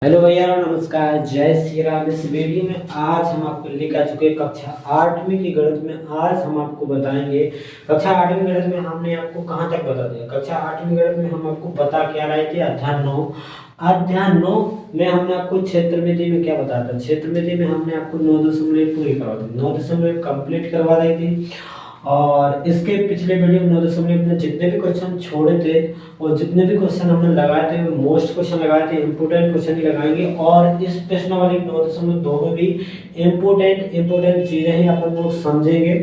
Hello भैया, नमस्कार, जय श्री राम। इस वीडियो में आज हम आपको लेकर आ चुके हैं कक्षा 8वीं की गणित में। आज हम आपको बताएंगे कक्षा 8वीं गणित में हमने आपको कहाँ तक बता दिया। कक्षा 8वीं गणित में हम आपको बता क्या रहे थे, अध्याय 9 में हमने आपको क्षेत्रमिति में क्या बताया था। क्षेत्रमिति में हमने आपको 9.1 पूरी करवा दी, 9.1 कंप्लीट करवा रही थी। और इसके पिछले वीडियो में 9.1 में जितने भी क्वेश्चन छोड़े थे और जितने भी क्वेश्चन हमने लगाए थे वो मोस्ट क्वेश्चन लगाए थे, इंपोर्टेंट क्वेश्चन ही लगाएंगे। और इस प्रश्नावली 9.2 में भी इंपोर्टेंट चीजें ही अपन लोग समझेंगे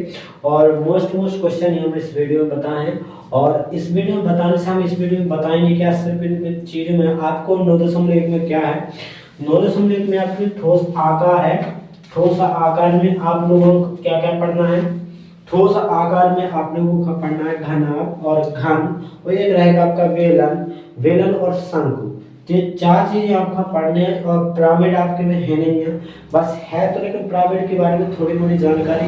और मोस्ट क्वेश्चन ही हम इस वीडियो में बताएं। और इस वीडियो में बताने से हम इस वीडियो में बताएंगे क्या, सिर्फ इन चीजों में आपको 9.1 में क्या है। 9.1 में आपकी ठोस आकार है। ठोस आकार में आप लोगों को क्या क्या पढ़ना है। ठोस आकार में आप लोगों को पढ़ना है घनाभ और घन, और एक रहेगा आपका वेलन और शंकु। ये चार चीजें आपको पढ़ने हैं। और पिरामिड आपके में है नहीं है, बस है तो, लेकिन पिरामिड के बारे में थोड़ी मोड़ी जानकारी,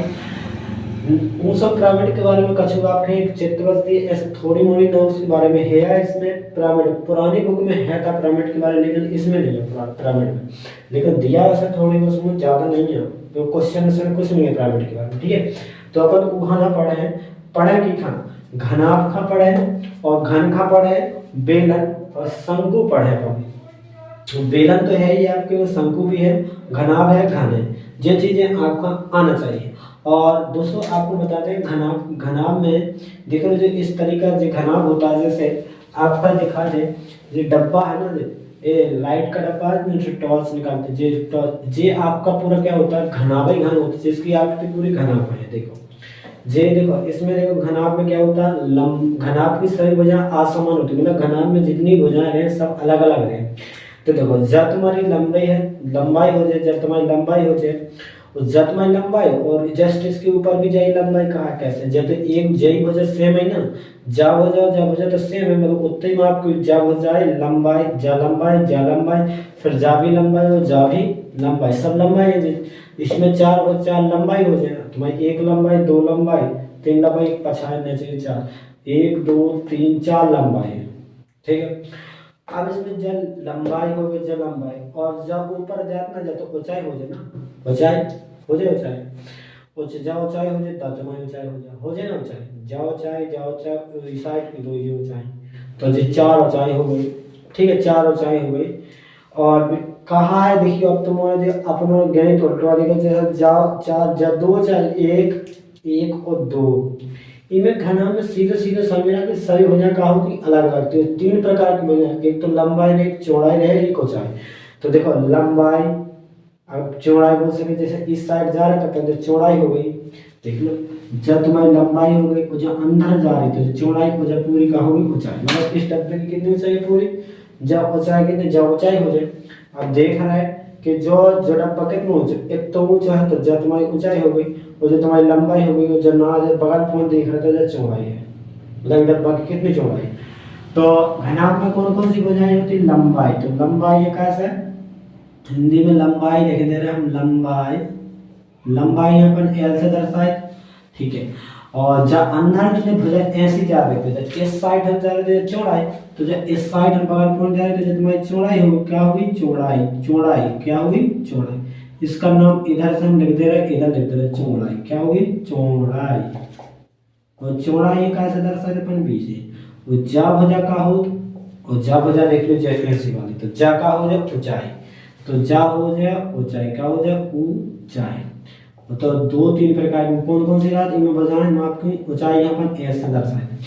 उन सब पिरामिड के बारे में कछु आपके एक चित्रवस्ती ऐसे थोड़ी मोड़ी नोट्स के बारे में है। इसमें पिरामिड पुरानी बुक में है था पिरामिड के बारे में, लेकिन इसमें नहीं है पिरामिड में, लेकिन दिया वैसे थोड़ी उसमें ज्यादा नहीं है। तो क्वेश्चन से कुछ नहीं है पिरामिड के बारे में, ठीक है। तो अपन उहाना पढ़े कि घनाभ खा पढ़े और घन खा पढ़े, बेलन और शंकु पढ़े अपन। तो बेलन तो है ही आपके में, शंकु भी है, घनाभ है, घन है। ये चीजें आपका आना चाहिए। और दोस्तों आपको बताते हैं घनाभ में देखो जो इस तरीका जो घनाभ होता है, जैसे आपका दिखा दे जो डब्बा है ना, ये लाइट का डब्बा है जो टॉर्च निकालते हैं, जे आपका पूरा क्या होता है, घनाभ ही घन होता है, जिसकी आपकी पूरी घनाभ है। देखो देखो इसमें देखो घनाभ में क्या होता है, घनाभ की सभी भुजाएं असमान होती है, मतलब घनाभ में जितनी भुजाएं हैं सब अलग अलग रहे। तो देखो जब तुम्हारी लंबाई हो जाए, जब तुम्हारी लंबाई हो जाए, जब तुम्हारी लंबाई और जस्ट इसके ऊपर भी जाई लंबाई कहा कैसे, जब तो एक जई भुजा सेम है ना, जा भुजा तो सेम है, मतलब उतने में आपको जा भुजाए लंबाई जा लंबाई फिर जा भी लंबाई और जा भी लंबाई, सब लंबाई है। इसमें चार लंबाई हो जाए, तुम्हारी एक लंबाई, दो लंबाई, तीन लंबाई, पछाड़ने चाहिए चार, 1 2 3 4 लंबाई है, ठीक है। अब इसमें जब लंबाई हो गई, जब लंबाई और जब ऊपर जातना जब तो ऊंचाई हो जाए ना, ऊंचाई हो जाए, जब ऊंचाई हो जाए तब तुम्हारी ऊंचाई हो जाए ना, ऊंचाई जाओ इस साइड की दो ये ऊंचाई, तो जी 4 ऊंचाई हो गई, ठीक है, 4 ऊंचाई हो गई। और कहा है देखिए, अब तुम्हारे अपना गणित उल्टा देखो, जैसे जाओ 4 जब 2 4 1 और 2, इनमें घना में सीधे समझना कि सभी भुजाएं का होती अलग अलग। तो 3 प्रकार की भुजाएं, एक तो लंबाई, एक चौड़ाई रहे, एक ऊंचाई। तो देखो लंबाई, अब चौड़ाई बोल सके, जैसे इस साइड जा रहा था पहले चौड़ाई हो गई, देख लो। जब तुम्हारी लंबाई हो गई और जब अंदर जा रही तो चौड़ाई हो जाए पूरी का होगी ऊंचाई, मतलब इस डब्बे की कितनी ऊंचाई पूरी, जब ऊंचाई कितनी, जब ऊंचाई हो जाए। अब देख रहा है कि जो डब्बा कितना ऊंचा, एक तो ऊंचा है तो जब तुम्हारी ऊंचाई हो गई और जो तुम्हारी लंबाई हो गई, और जब ना बगल फोन देख रहा था जब चौड़ाई है, मतलब डब्बा की कितनी चौड़ाई। तो घनाभ में कौन कौन सी भुजाएं होती है, लंबाई। तो लंबाई ये कैसे है, हिंदी में लंबाई लिख दे रहे हम, लंबाई यहाँ पर एल से दर्शाए, ठीक है। और जब अंदर की भुजा ऐसी जा रही थी, जब इस साइड हम जा रहे थे चौड़ाई, तो जब इस साइड हम बगल पहुंच जा रहे थे, जब तुम्हारी चौड़ाई होगी, क्या होगी, चौड़ाई क्या होगी, चौड़ाई। इसका नाम इधर से हम लिख दे रहे, इधर लिख दे रहे, चौड़ाई क्या होगी, चौड़ाई। और चौड़ाई कैसे दर्शाते अपन बी से, वो जा भुजा का हो, और जा भुजा देख लो जैसे ऐसी वाली, तो जा का हो जाए ऊंचाई, तो जा हो जाए ऊंचाई, क्या हो जाए ऊंचाई। तो 2-3 प्रकार की कौन कौन सी रात इनमें भुजाएं माप की ऊंचाई यहाँ पर ऐसे दर्शाए।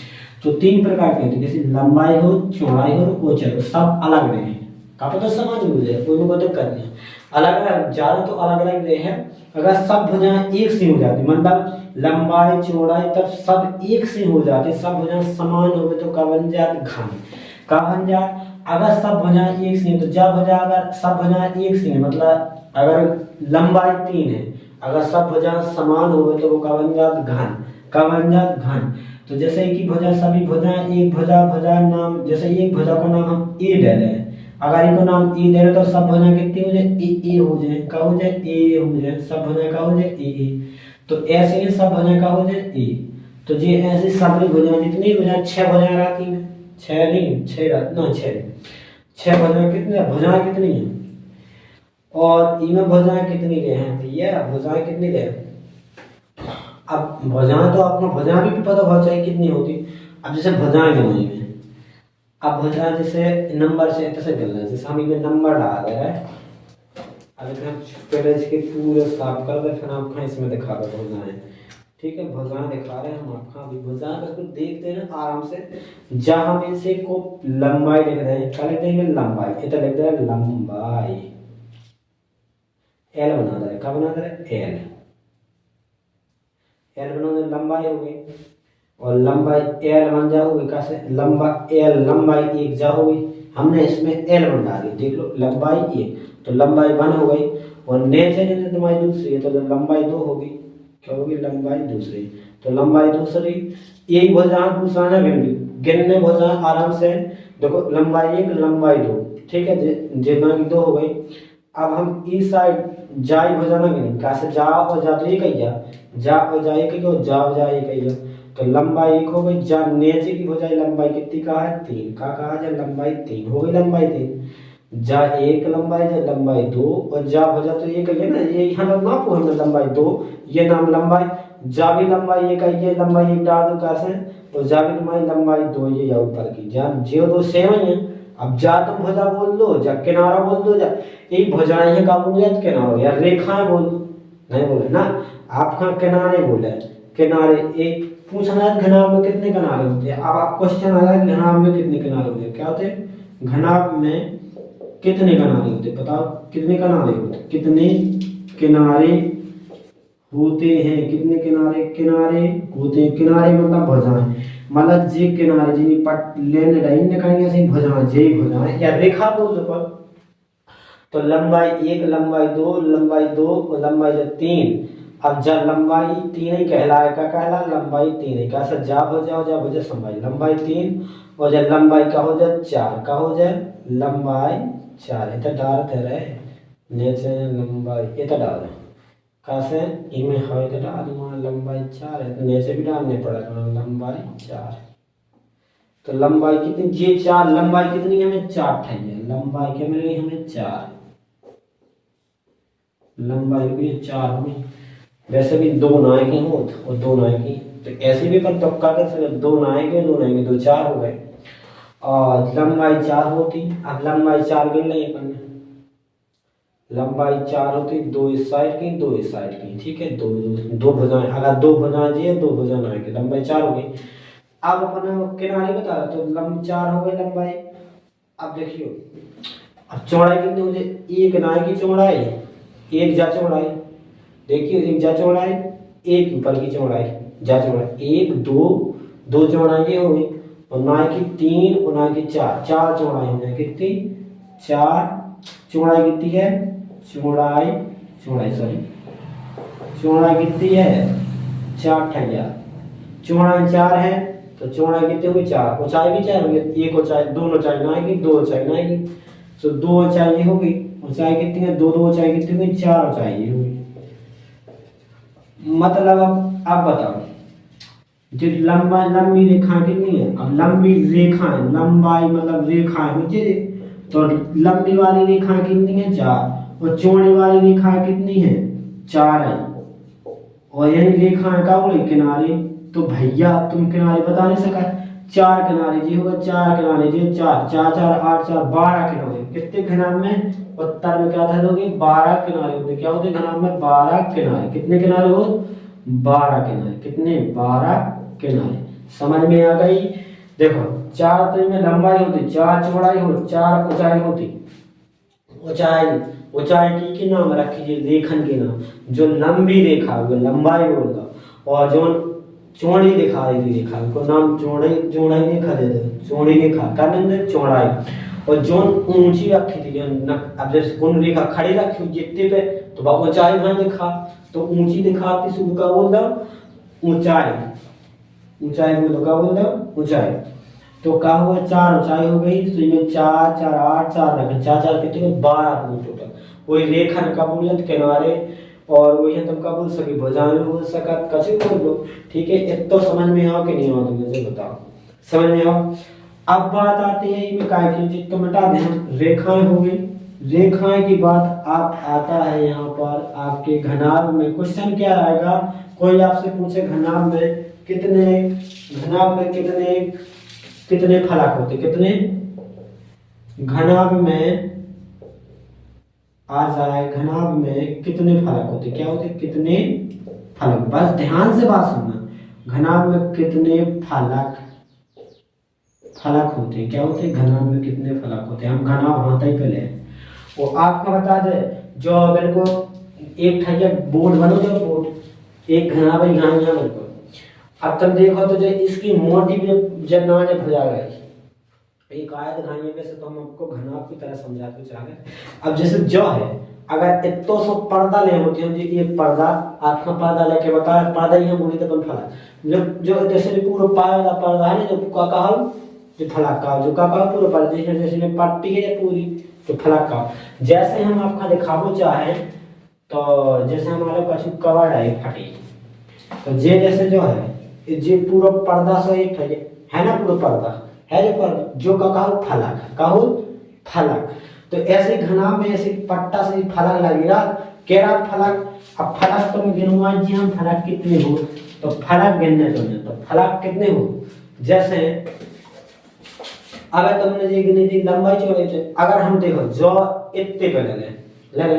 तो 3 प्रकार की होती है, जैसे लंबाई हो, चौड़ाई हो, ऊंचाई, सब अलग रहे हैं, काफी तो समझ मुझे कोई को दिक्कत नहीं, अलग अलग ज्यादा तो अलग अलग रहे हैं। अगर सब भुजाएं एक सी हो जाती, मतलब लंबाई चौड़ाई तब सब एक सी हो जाती, सब भुजाएं समान हो गए, तो का बन जाए घन, का बन जाए। अगर सब भुजाएं एक सी तो जब भुजा, अगर सब भुजाएं एक सी, मतलब अगर लंबाई 3 है, अगर सब भुजाएं समान हो गए तो वो का बन जात घन, का बन जात घन। तो जैसे कि भुजा, सभी भुजाएं एक भुजा नाम, जैसे एक भुजा का नाम हम ए दे रहे हैं, अगर इनको नाम ए दे रहे तो सब भुजाएं कितनी हो जाए, ए हो जाए, का हो जाए ए हो जाए, सब भुजाएं का हो जाए ए। तो ऐसे ही सब भुजाएं का हो जाए ए। तो ये ऐसे सभी भुजाएं, जितनी भुजाएं 6 भुजाएं रहती हैं, 6 नहीं 6 ना 6 भुजाएं, कितनी भुजाएं कितनी है, और इनमें भुजाएं कितनी ले हैं भैया, भुजाएं कितनी ले हैं। अब भुजाएं तो आपको भुजाएं भी पता होना चाहिए कितनी होती। अब जैसे भुजाएं गिनाएंगे, अब भुजाएं जैसे नंबर से ऐसे गिनना है, जैसे हम इनमें नंबर डाल रहे हैं। अब हम पहले इसके पूरे साफ कर दे, फिर आपको इसमें दिखा दो भुजाएं। ठीक है, भुजाएं दिखा रहे हैं हम आपको। अभी भुजाएं बिल्कुल देखते हैं ना आराम से। जहाँ हम इसे को लंबाई लिख रहे हैं, क्या लिख देंगे लंबाई, इतना लिख दे रहे लंबाई, एल बना दे रहे, क्या बना दे रहे एल, एल बना दे लंबाई हो गई। और लंबाई एल बन जाओगे कैसे, लंबा एल लंबाई एक जा हो गई, हमने इसमें एल बन डाली, देख लो लंबाई एक, तो लंबाई 1 हो गई। और नीचे जो लंबाई दूसरी है तो लंबाई 2 होगी, क्या होगी लंबाई दूसरी, तो लंबाई दूसरी। एक भुजा दूसरा ना गिनने भुजा आराम से देखो, लंबाई 1 लंबाई 2, ठीक है जितना की 2 हो गई। अब हम इस साइड जाई भुजा ना गिन, कैसे जा और जा तो एक ही जा और जा एक ही हो, जा और जा एक ही हो, तो लंबाई 1 हो गई। जा नीचे की भुजाई लंबाई कितनी का है 3 का कहा जाए, लंबाई 3 हो गई, लंबाई 3। जा 1 लंबाई, जा लंबाई 2, और जा भुजा तो एक ही है ना, ये यहाँ नाप हो हमने लंबाई 2, ये नाम लंबाई। जा भी लंबाई 1 है, ये लंबाई 1 डाल दो कैसे, और जा भी लंबाई 2, ये या ऊपर की जा जो 2 सेम ही है। अब जा तुम भुजा बोल दो, जा किनारा बोल दो, जा एक भुजाएं है काम हो गया, किनारा या रेखाएं बोल दो, नहीं बोले ना आप, कहाँ किनारे बोले, किनारे। एक पूछना है घनाभ में कितने किनारे होते हैं, अब आप क्वेश्चन आ रहा है घनाभ में कितने किनारे होते हैं, क्या होते हैं घनाभ में कितने किनारे होते हैं, बताओ कितने किनारे होते हैं, कितने किनारे होते हैं, कितने किनारे किनारे होते हैं। किनारे मतलब भुजाएं, मतलब जे किनारे जी पट लेने लाइन निकालेंगे ऐसे भुजाएं, जे भुजाएं या रेखा बोल दो पर। तो लंबाई 1 लंबाई 2 लंबाई 2 और लंबाई 3। अब जब लंबाई 3 ही कहलाए, क्या कहला लंबाई 3 है, कैसा जा हो जाए संभाई लंबाई 3, और जब लंबाई का हो जाए 4 का हो जाए लंबाई 4, इतना डालते रहे नीचे लंबाई इतना डाल कैसे इनमें है, तो डाल दूंगा लंबाई 4 है, तो नीचे भी डालने पड़ेगा लंबाई 4। तो लंबाई कितनी, ये 4 लंबाई कितनी हमें 4 है, लंबाई क्या मिल गई हमें 4, लंबाई भी 4 हुई। वैसे भी 2 नाए की हो और 2 नाए की, तो ऐसे भी पर तुक्का कर सकते, 2 नाए के 2 नाए के 2 4 हो गए, और लंबाई 4 होती। अब लंबाई 4 गिन लेंगे अपन, लंबाई 4 होती 2 इस साइड की 2 इस साइड की, ठीक है, दो भुजाएं, अगर 2 भुजाएं जी है 2 भुजाएं आएगी, लंबाई 4 हो गई। अब अपन किनारे बता रहा तो लंब 4 हो गई लंबाई। अब देखियो अब चौड़ाई कितनी हो जाए, एक नाए की चौड़ाई, एक जा चौड़ाई, देखिए एक जा चौड़ाई, एक ऊपर की चौड़ाई, जा चौड़ाई 1 2 2 चौड़ाई ये हो गई, और नाए की 3 और नाए की 4 4 चौड़ाई हो गई, कितनी 4 चौड़ाई कितनी है, चौड़ाई सॉरी चौड़ाई कितनी है 4 ठैया, चौड़ाई 4 है तो चौड़ाई कितनी होगी 4, ऊंचाई भी 4 होगी, एक ऊंचाई दोनों ऊंचाई ना आएगी, 2 ऊंचाई ना आएगी, तो 2 ऊंचाई ये होगी, ऊंचाई कितनी है 2 2 ऊंचाई कितनी होगी 4 ऊंचाई ये होगी। मतलब अब बताओ जो लंबी रेखा कितनी है, अब लंबी रेखाएं लंबाई मतलब रेखाएं मुझे, तो लंबी वाली रेखा कितनी है 4, और चौड़ी वाली रेखा कितनी है 4 है, और यही रेखाएं का बोले किनारे। तो भैया तुम किनारे बता नहीं सका, 4 किनारे जी होगा, 4 किनारे जी 4 4 4 8 4 12 किनारे, कितने घनाभ में उत्तर में क्या था दोगे 12 किनारे होते, क्या होते घनाभ में 12 किनारे, कितने किनारे हो 12 किनारे, कितने 12 किनारे, समझ में आ गई। देखो 4 तो में लंबाई होती, 4 चौड़ाई हो, 4 ऊंचाई होती, ऊंचाई की नाम रखिए लेखन के नाम, जो लंबी रेखा वो लंबाई बोलता, और जो चौड़ी रेखा रेखा को नाम चौड़ाई रेखा दे दो, चौड़ी रेखा का नाम दे चौड़ाई। और जो ऊंची रखी थी अब जैसे कौन रेखा खड़ी रखी जितने पे तो वह ऊंचाई भाई दिखा, तो ऊंची दिखाती शुरू का बोल दो ऊंचाई, ऊंचाई बोल का बोल दो ऊंचाई। तो क्या हुआ 4 ऊंचाई हो गई, तो इसमें 4 4 8 4 रखे, 4 4 कितने 12 टोटल। वही रेखा का बोल किनारे, और वही तुम का बोल सके भुजाएं बोल सका, कछु बोल लो, ठीक है। इतना समझ में आओ कि नहीं आओ, तुम मुझे बताओ समझ में आओ। अब बात आती है इनमें काय की चीज तो मिटा दें, रेखाएं हो गई रेखाएं की बात आप आता है यहाँ पर आपके घनाभ में। क्वेश्चन क्या आएगा, कोई आपसे पूछे घनाभ में कितने कितने फलक होते, कितने घनाभ में आ जाए, घनाभ में कितने फलक होते, क्या होते, कितने फलक। बस ध्यान से बात सुनना, घनाभ में कितने फलक होते हैं, क्या होते हैं, घनाभ में कितने फलक होते हैं। हम घनाभ हाथ ही पहले वो आपको बता दे, जो अगर को एक ठैया बोर्ड बनो, जो बोर्ड एक घनाभ है यहाँ यहाँ बिल्कुल। अब तुम देखो तो जो इसकी मोटी भी जब ना जब हो जाएगा एक आयत घाइए पे से, तो हम आपको घनाभ की तरह समझाते चलेंगे। अब जैसे जो है, अगर इतो सो पर्दा ले होती है, जी एक पर्दा आपका पर्दा लेके बताया, पर्दा ही बोली तो बन फला जो जैसे पूरा पाया पर्दा है ना, जो का कहल जो फलक का जो का पूरा पर्दा जैसे जैसे पट्टी है पूरी तो फलक का। जैसे हम आपका दिखावो चाहे तो जैसे हमारे पास कवर है फटी, तो जे जैसे जो है जे पूरा पर्दा से एक है ना, पूरा पर्दा है जो पर्दा जो का फलक। तो ऐसे घनाभ में ऐसे पट्टा से फलक लगेगा, केरा फलक। अब फलक तो गिनवा जी हम फलक कितने हो, तो फलक गिनने तो फलक कितने हो, जैसे अब तुमने ये गिनी थी लंबाई चौड़ाई। अगर हम देखो जो इतने पे लगे,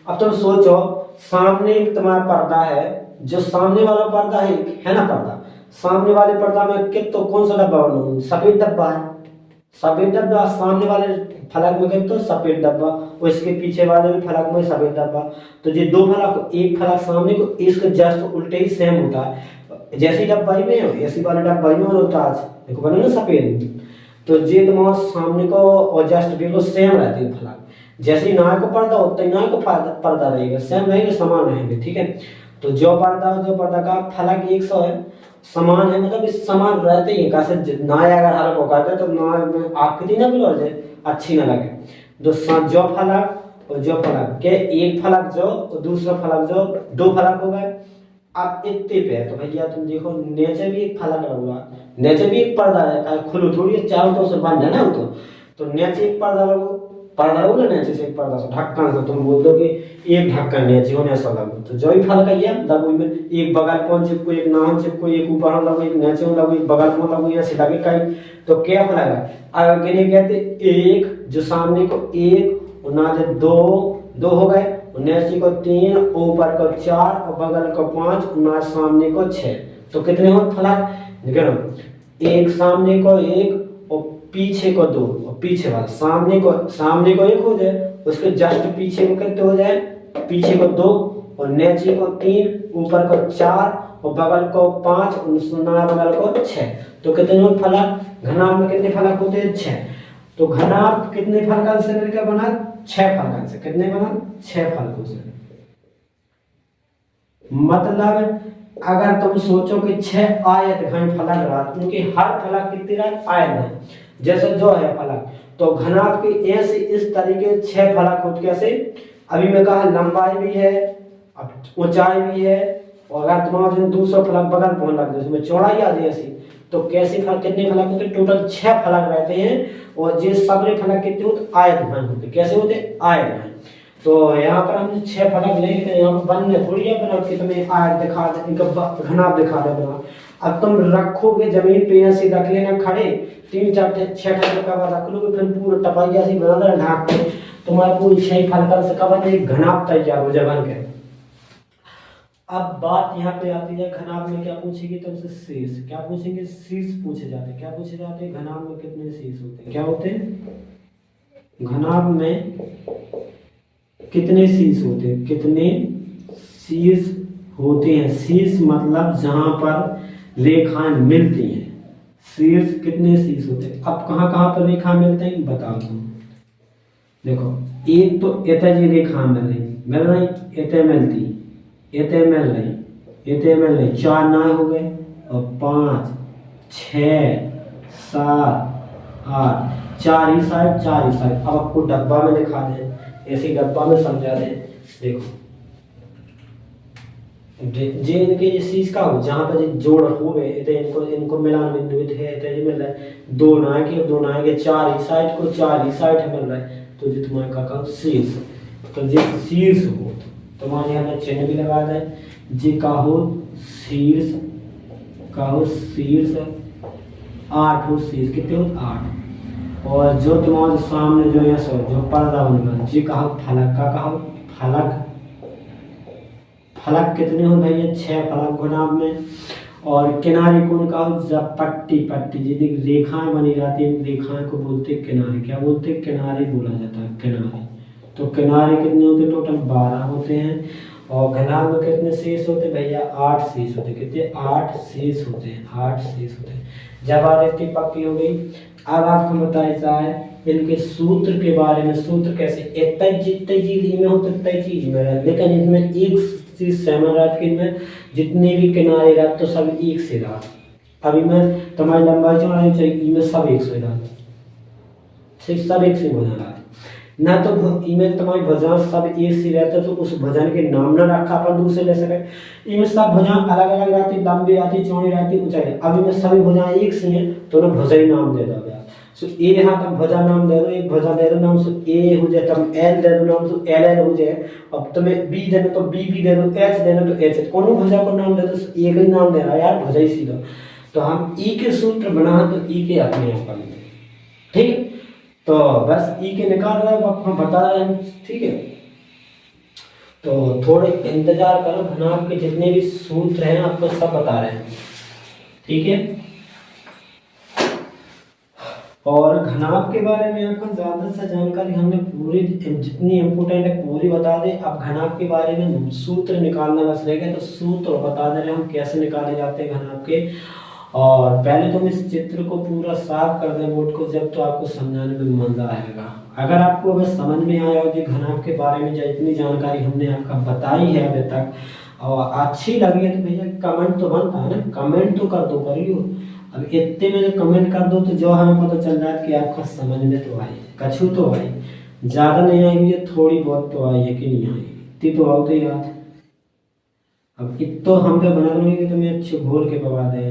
अब तुम सोचो सामने एक तुम्हारा पर्दा है, जो सामने वाला पर्दा है ना पर्दा, सामने वाले पर्दा में कितो कौन सा डब्बा बना, सफेद डब्बा है, सफेद डब्बा सामने वाले फलक में कितो सफेद डब्बा, और इसके पीछे वाले भी फलक में सफेद डब्बा। तो ये दो फलक, एक फलक सामने को इसके जस्ट उल्टे ही सेम होता है, जैसी डब्बा में ऐसी वाले डब्बा में होता है, देखो बना ना सफेद। तो ये तुम्हारा सामने को और जस्ट बिल्कुल सेम रहती है फलक, जैसे नाक को पर्दा होता है नाक को पर्दा रहेगा, सेम रहेंगे, समान रहेंगे, ठीक है। तो जो पर्दा का फलक 100 है, समान है, मतलब इस समान रहते ही कैसे ना अगर हल्का हो करते तो ना में आकृति ना बिलो जाए, अच्छी ना लगे। तो जो फलक और जो फलक के एक फलक जो और दूसरा फलक जो दो फलक हो गए। अब इतने पे तो भैया तुम देखो नीचे भी एक फलक लगा, नीचे भी एक पर्दा है, खुलो थोड़ी चारों तरफ से बंद है ना वो, तो नीचे एक पर्दा लगो, पर्दा लगो ना नीचे से एक पर्दा से ढक्कन से, तुम बोल दो कि एक ढक्कन नीचे होने ऐसा लगो, तो जो भी फलक है लगो में एक बगल पर चिपको, एक नाम चिपको, एक ऊपर लगो, एक नीचे लगो, एक बगल में लगो, ऐसे लगे कहीं। तो क्या फलक है, अगर कहने कहते एक जो सामने को एक और ना जो दो हो गए, नीचे को 3, ऊपर को 4 और बगल को 5 और सामने को 6। तो कितने हो फलक, देखो एक सामने को एक और पीछे को 2, और पीछे वाला सामने को एक हो जाए, उसके जस्ट पीछे को कितने हो जाए, पीछे को 2 और नीचे को 3, ऊपर को 4 और बगल को 5 और बगल को 6। तो कितने हो फलक, घनाभ में कितने फलक होते हैं, 6। तो घनाभ कितने फलकों से मिलकर बना, 6 फलकों से, कितने बना, 6 फलकों से। मतलब अगर तुम सोचो कि 6 आयत घन फलक रहा, क्योंकि हर फलक कितनी रहा, आयत है, जैसे जो है फलक, तो घनाभ की ऐसे इस तरीके 6 फलक होते। कैसे, अभी मैं कहा लंबाई भी है, अब ऊंचाई भी है, और अगर तुम्हारा दूसरा फलक बगल पहुंच लग जाए, चौड़ाई आ जाए ऐसी, तो कैसे फलक कितने फलक होते, टोटल 6 फलक रहते हैं। और ये सबरे फलक कितने होते, आयत घन होते, कैसे होते, आयत घन। तो यहाँ पर हम 6 फलक लेंगे, यहाँ पर बनने थोड़ी है बना कि तुम्हें आयत दिखा दे, इनका घनाभ दिखा दे बना। अब तुम रखोगे जमीन पे ऐसे रख लेना खड़े, 3 4 6 फलक का रख लोगे, फिर पूरा टपाइया से बना देना ढाक के, तुम्हारे पूरी 6 फलक से कवर एक घनाभ तैयार हो जाए बन के। अब बात यहाँ पे आती है, घनाभ में क्या पूछेगी तुमसे, शीर्ष। क्या पूछेंगे, शीर्ष पूछे जाते हैं। क्या पूछे जाते हैं, घनाभ में कितने शीर्ष होते हैं, क्या होते हैं, घनाभ में कितने शीर्ष होते हैं, कितने शीर्ष होते हैं। शीर्ष मतलब जहां पर रेखाएं मिलती हैं, शीर्ष कितने शीर्ष होते हैं। अब कहाँ कहाँ पर रेखा मिलते हैं बता दो। देखो एक तो एतजी रेखा मिल रही, एते मिलती, एते मिल रही, 4 ना हो गए, और 5 6 7 8, 4 ही साइड। अब आपको डब्बा में दिखा दे, ऐसे डब्बा में समझा दे। देखो जे इनके शीश का हो, जहाँ पर जोड़ हो गए इनको मिलान बिंदु है, मिल रहा है 2 ना के 4 ही साइड को 4 ही साइड मिल रहा है। तो तो जो तुम्हारे का कहो शीर्ष, तो जो शीर्ष हो तुम्हारे यहाँ चिन्ह भी लगा दें, जी कहो शीर्ष, कहो शीर्ष 8 हो शीर्ष, कितने हो 8। और जो तुम्हारे सामने जो है सो जो पर्दा बन जी कहो फलक, का कहो फलक, फलक कितने हो भैया 6 फलक गुनाब में। और किनारे कौन का हो जब पट्टी, पट्टी जी रेखाएं बनी रहती हैं, रेखाएं को बोलते किनारे, क्या बोलते किनारे बोला जाता है किनारे। तो किनारे कितने होते टोटल 12 होते हैं। और घनाभ में कितने शीर्ष होते भैया 8 शीर्ष होते, कितने 8 शीर्ष होते हैं, 8 शीर्ष होते हैं। जब आकृति पक्की हो गई, अब आपको बताया जाए इनके सूत्र के बारे में। सूत्र कैसे, इतने जितने चीज में होते उतने चीज में रहे, लेकिन इसमें एक चीज सहमत रहा कि इनमें जितने भी किनारे रहा तो सब एक से रहा। अभी मैं तुम्हारी लंबाई चौड़ाई चाहिए इनमें सब एक से रहा, सब एक से भुजा रहा ना, तो इनमें तुम्हारी भुजा सब एक से रहता तो उस भुजन के नाम न रखा अपन दूसरे ले सके। इनमें सब भुजा अलग अलग रहती, लंबी रहती, चौड़ी रहती, ऊंचाई। अब इनमें सभी भुजा एक से हैं तो उन्हें भुजा ही नाम दे दो। सो ए यहाँ तक भुजा नाम दे दो, एक भुजा दे दो नाम, सो ए हो जाए, तुम एल दे दो नाम, सो एल एल हो जाए। अब तुम्हें बी देना तो बी बी दे दो, एच देना तो एच, कौन भुजा को नाम दे दो, एक ही नाम दे रहा है यार, भुजा ही सीधा। तो हम ई के सूत्र बना तो ई के अपने आप कर लेंगे, ठीक है। तो बस ई के निकाल रहे हैं, हम बता रहे हैं, ठीक है। तो थोड़े इंतजार करो, घनाभ के जितने भी सूत्र हैं आपको सब बता रहे हैं, ठीक है। और घनाभ के बारे में आपको ज़्यादा से जानकारी हमने पूरी जितनी इम्पोर्टेंट है पूरी बता दें। अब घनाभ के बारे में सूत्र निकालना बस रह गया, तो सूत्र बता दे रहे हम कैसे निकाले जाते हैं घनाभ के। और पहले तो हम इस चित्र को पूरा साफ कर दें बोर्ड को, जब तो आपको समझाने में मजा आएगा। अगर आपको बस समझ में आया हो कि घनाभ के बारे में जितनी जानकारी हमने आपका बताई है अभी तक और अच्छी लगी है तो भैया कमेंट तो बनता है ना, कमेंट तो कर दो, करियो। अब इतने में जो कमेंट कर दो तो जो हमें पता चल रहा है कि आपका समझ में तो आई, कछु तो आई, ज़्यादा नहीं आई है, थोड़ी बहुत तो आई है कि नहीं आई, इतनी तो आओ तो याद। अब इतो हम पे बना दूंगी कि तुम्हें अच्छे घोल के बता दे।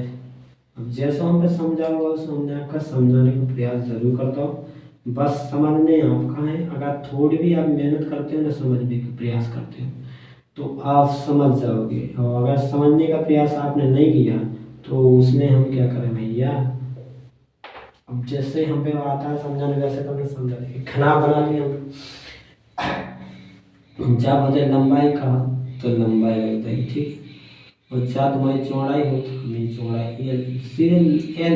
अब जैसा हम पे समझा होगा उस हमने आपका समझाने का प्रयास जरूर करता हूँ, बस समझने आपका है। अगर थोड़ी भी आप मेहनत करते हो ना, समझने का प्रयास करते हो तो आप समझ जाओगे। और अगर समझने का प्रयास आपने नहीं किया तो उसमें हम क्या करें भैया। अब जैसे हम पे आता है समझाने वैसे तो हमने समझा दिया, घनाभ बना लिया हम। जब मुझे लंबाई का तो लंबाई होता है, ठीक। और जब तुम्हारी चौड़ाई हो तो हमें चौड़ाई एल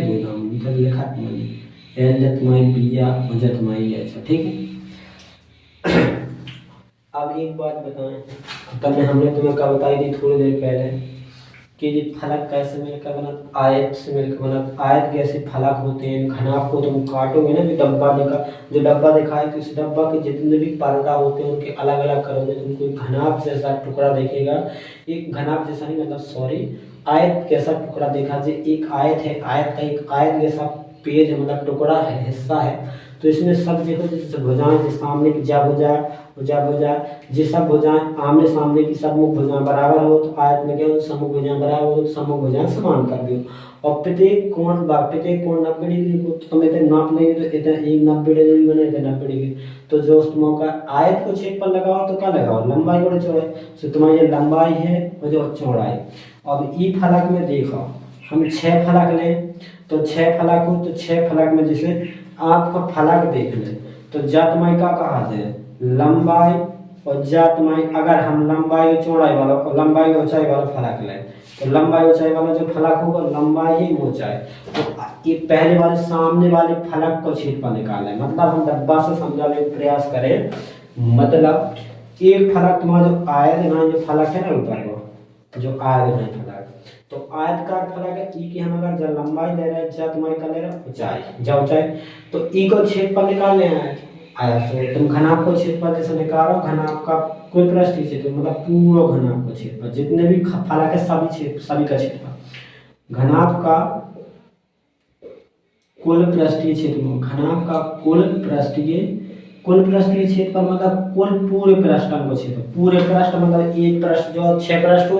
दो नाम इधर लिखा मैंने, एल जब तुम्हारी बिया मुझे तुम्हारी ऐसा, ठीक है। अब एक बात बताएं, तब हमने तुम्हें क्या बताई थी थोड़ी देर पहले कि ये फलक कैसे मिलकर बना, आयत से मिलकर बना। आयत कैसे फलक होते हैं, घनाभ को तुम काटोगे ना, जो डब्बा देखा, जो डब्बा दिखाए तो इस डब्बा के जितने भी पर्दा होते हैं उनके अलग अलग करोगे तुमको एक घनाभ जैसा टुकड़ा देखेगा। एक घनाभ जैसा नहीं मतलब सॉरी, आयत कैसा टुकड़ा देखा, जो एक आयत है, आयत का एक आयत जैसा पेज मतलब टुकड़ा है, हिस्सा है। तो इसमें सब देखो जैसे भुजाएं, जिस सामने की जा भुजा जी सब भुजाएं आमने सामने की सब मुख भुजाएं बराबर हो तो आयत में क्या हो, सम्मुख भुजाएं बराबर हो तो सम्मुख भुजाएं समान कर दियो। और प्रत्येक कोण 90 डिग्री को तो तुम इतने नाप लेंगे तो इतने एक 90 डिग्री बने, इतने 90 डिग्री। तो जो उस मौका आयत को छेद पर लगाओ तो क्या लगाओ, लंबाई और चौड़ाई। तो तुम्हारी ये लंबाई है और जो चौड़ाई। अब ई फलक में देखो हम 6 फलक लें तो 6 फलक हो तो 6 फलक में जैसे आपका फलक देख ले तो जातमाई का कहा जाए लंबाई और जातमाई। अगर हम लंबाई और चौड़ाई वाला, लंबाई और ऊंचाई वाला फलक लें तो लंबाई ऊंचाई वाला जो फलक होगा लंबाई ही ऊंचाई। तो ये पहले वाले सामने वाले फलक को छेद पर निकालना है, मतलब हम डब्बा से समझाने का प्रयास करें। मतलब एक फलक तुम्हारा जो आयत है जो फलक है ना ऊपर को जो आयत है फलक, तो आयतकार फलक है ई की हम अगर जब लंबाई ले रहे हैं जब तुम्हारी का ले रहे हैं ऊंचाई, जब ऊंचाई तो ई को छेद पर निकालने आयत से तुम घनाभ को छेद पर जैसे निकालो, घनाभ का कुल पृष्ठीय क्षेत्र मतलब पूरा घनाभ को छेद पर जितने भी फलक है सभी का छेद पर। घनाभ का कुल पृष्ठीय क्षेत्र, घनाभ का कुल पृष्ठीय क्षेत्र पर मतलब कुल पूरे पृष्ठन को छेद, पूरे पृष्ठ मतलब एक पृष्ठ जो 6 पृष्ठ हो,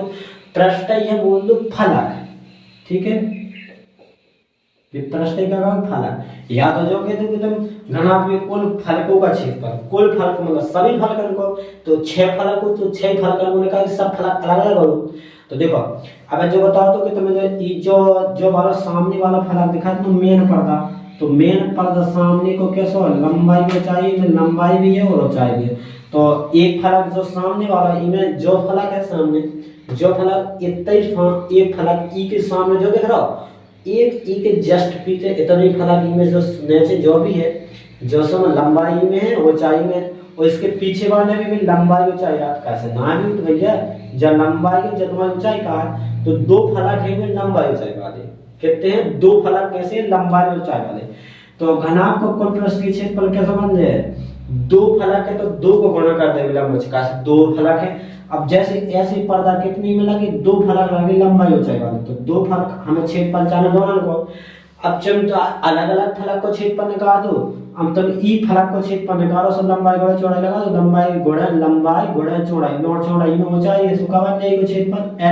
पृष्ठ है बोल दो फलक, ठीक है। विप्रस्थ का काम फलक, या तो जो कहते हैं तुम घनाभ के कुल फलकों का क्षेत्रफल, कुल फलक मतलब सभी फलकों को, तो 6 फलक हो तो 6 फलकों ने कहा कि सब फलक अलग अलग हो। तो देखो अब जो बताओ तो कि तुम्हें जो जो वाला सामने वाला फलक दिखा तो मेन पर्दा, तो मेन पर्दा सामने को कैसे लंबाई में चाहिए, तो लंबाई भी है और ऊंचाई भी है। तो एक फलक जो सामने वाला इमें जो फलक है सामने, जो फलक इतना ही एक फलक ई के सामने जो दिख रहा हो, एक ई के जस्ट पीछे इतना ही फलक ई में जो नीचे जो भी है, जो सब लंबाई में है ऊंचाई में, और इसके पीछे वाले में भी लंबाई ऊंचाई कैसे ना भी तो भैया, जब लंबाई की जब ऊंचाई का है तो दो फलक है में लंबाई ऊंचाई वाले, कहते हैं दो फलक कैसे लंबाई ऊंचाई वाले। तो घनाभ को कुल प्रस्थ की क्षेत्रफल कैसे बन जाए, दो फलक है तो दो को गुणा कर देंगे लंबाई का, दो फलक है। अब जैसे ऐसे पर्दा कितनी में लगे, दो फलक लगे लंबाई ऊंचाई वाले, तो दो फलक हमें क्षेत्रफल चाहिए दोनों को। अब जब अलग अलग फलक को क्षेत्रफल निकाल दो, हम तब ई फलक को क्षेत्रफल निकालो, सब लंबाई गुणा चौड़ाई लगा दो, लंबाई गुणा चौड़ाई, नोट चौड़ाई में ऊंचाई है सुखा बन जाएगी क्षेत्रफल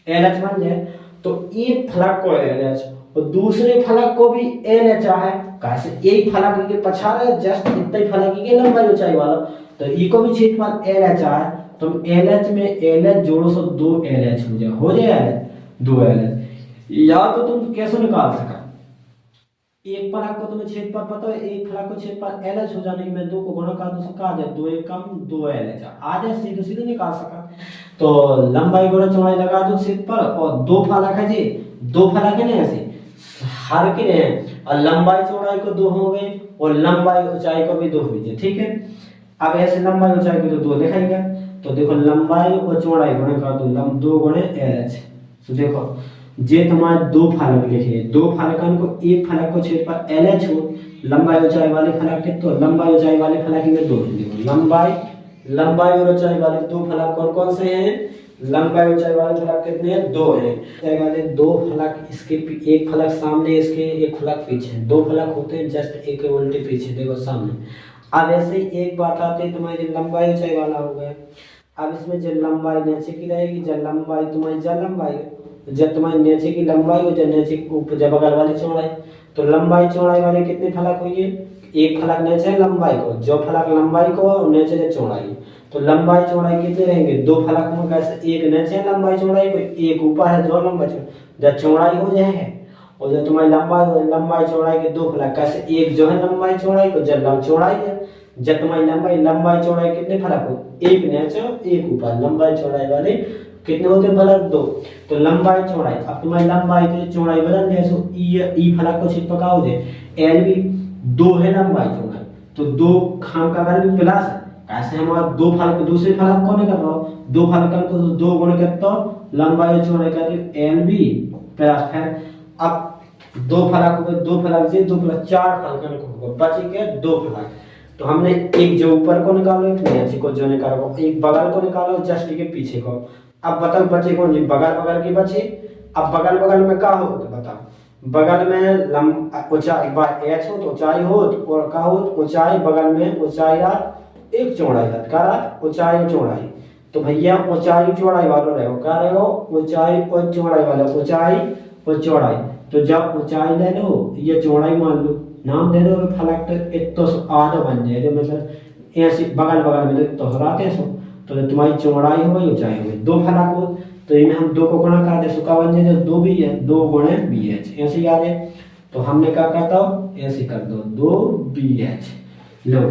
एलएच बन जाए। तो एक फलक को एलएच और दूसरे फलक को भी एलएच है, कैसे एक फलक के पछाड़ जस्ट इतना ही फलक की लंबाई ऊंचाई वाला, तो ई को भी क्षेत्रफल एलएच है। तो एलएच में एलएच जोड़ो सो 2 एलएच हो जाए 2 एलएच। या तो तुम कैसे निकाल सका, एक फलक को तुम्हें क्षेत्रफल पता है, एक फलक को क्षेत्रफल एलएच हो जाने की मैं 2 को गुणा कर दूं सो का आ जाए 2 एक कम 2 एलएच आ जाए, सीधे सीधे निकाल सका। तो लंबाई गुणा चौड़ाई लगा दो क्षेत्रफल, और दो फलक है जी, दो फलक है ना ऐसे हर के हैं, और लंबाई चौड़ाई को 2 हो गए और लंबाई ऊंचाई को भी 2 हो गए, ठीक है। अब ऐसे लंबाई ऊंचाई को तो 2 लिखाएगा, तो देखो लंबाई और चौड़ाई गुणा कर दो 2 गुणे एलएच। तो देखो जे तुम्हारे दो फलक लिखे, दो फलकन को एक फलक को क्षेत्रफल एलएच हो, लंबाई ऊंचाई वाले फलक के, तो लंबाई ऊंचाई वाले फलक में 2, देखो लंबाई और ऊंचाई वाले दो फलक कौन कौन से हैं, लंबाई ऊंचाई वाले फलक कितने हैं, 2 हैं। ऊंचाई वाले दो फलक, इसके एक फलक सामने इसके एक फलक पीछे, दो फलक होते हैं जस्ट एक उल्टे पीछे, देखो सामने। अब ऐसे ही एक बात आती है तुम्हारी लंबाई ऊंचाई वाला हो गया। अब इसमें जब लंबाई नीचे की रहेगी, जब लंबाई तुम्हारी जब तुम्हारी नीचे की लंबाई हो, जब नीचे जब बगल वाली चौड़ाई, तो लंबाई चौड़ाई वाले कितने फलक हुई है, एक फलक नीचे लंबाई को, जो फलक लंबाई को और नीचे चौड़ाई, तो लंबाई चौड़ाई कितने रहेंगे, दो फलक में कैसे एक नीचे लंबाई चौड़ाई को, एक ऊपर है जो लंबाई चौड़ाई, जब चौड़ाई हो जाए और जब तुम्हारी लंबाई चौड़ाई के दो फलक कैसे, एक जो है लंबाई चौड़ाई को, जब चौड़ाई है, जब तुम्हारी लंबाई चौड़ाई कितने फलक हो, एक नीचे एक ऊपर, लंबाई चौड़ाई वाले कितने होते हैं फलक 2। तो लंबाई चौड़ाई, अब तुम्हारी लंबाई तो चौड़ाई बदल दे, सो ई फलक को क्षेत्रफल का हो जाए एल भी 2 है लंबाई चौड़ाई, तो 2 खाम का अगर भी प्लस कैसे हमारा दो फलक दूसरे फलक को नहीं कर रहा हो, दो फलक को 2 गुणा करते हो लंबाई चौड़ाई का एल भी प्लस, फिर अब दो फलक हो गए, दो फलक से दो फलक 4 फलक को बचे क्या 2 फलक। तो हमने एक जो ऊपर को निकालो, एक नीचे को जो निकालो, एक बगल को निकालो जस्ट के पीछे को। अब बताओ बचे कौन जी, बगल की बचे। अब बगल में क्या हो, तो बताओ बगल में ऊंचाई बाय एच हो तो ऊंचाई हो, और का हो ऊंचाई बगल में ऊंचाई एक चौड़ाई का ऊंचाई और चौड़ाई, तो भैया ऊंचाई चौड़ाई वालों रहो क्या रहो, ऊंचाई और चौड़ाई वाला, ऊंचाई और चौड़ाई। तो जब ऊंचाई ले लो ये चौड़ाई मान लो, नाम दे दो फलक, तो एक तो आधा बन जाए, मतलब ऐसे बगल में तो हराते सो, तो तुम्हारी चौड़ाई हो गई ऊंचाई हो गई, दो फलक हो, तो इनमें हम 2 को गुणा कर दे, सुखा बन जाए 2 भी है, 2 गुणे BH ऐसे ही आ जाए। तो हमने क्या करता हो ऐसे कर दो 2 BH लो।